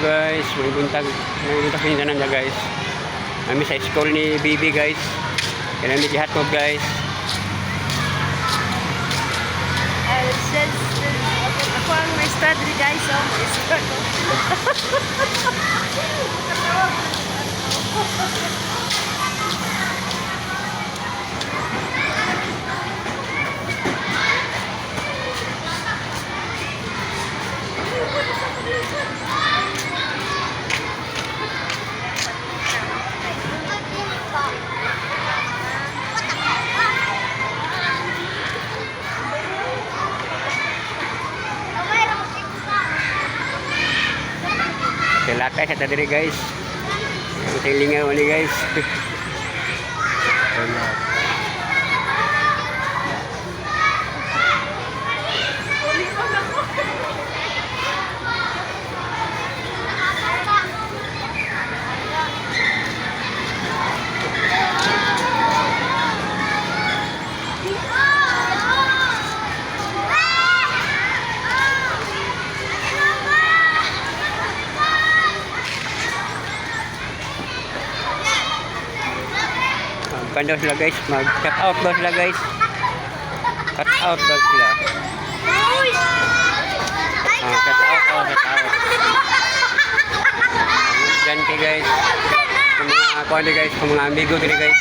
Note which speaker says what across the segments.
Speaker 1: guys, may buntag pinsanan niya guys. Kami sa school ni Bibi guys. Kaya namin gihatod guys.
Speaker 2: Ako ang may study guys. Oh, may study.
Speaker 1: Latay sa tadiri guys. Tilingaw ni guys. Magkano sila guys, mag-cut out daw sila guys. Cut out daw sila. Cut out. Yan kayo guys. Kung mga kuwan guys, kung mga amigo dito guys.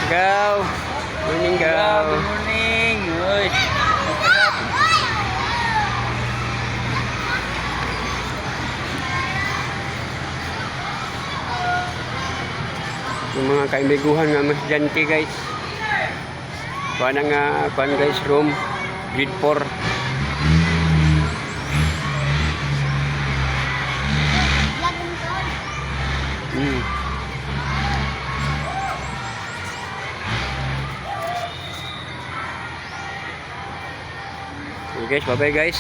Speaker 1: Go! Morning go!
Speaker 3: Good morning! Uy!
Speaker 1: Yung mga kaimiguhan nga mas dyanti guys. Kuha na nga, kuhan guys, room. Grade 4. Okay guys, bye bye guys.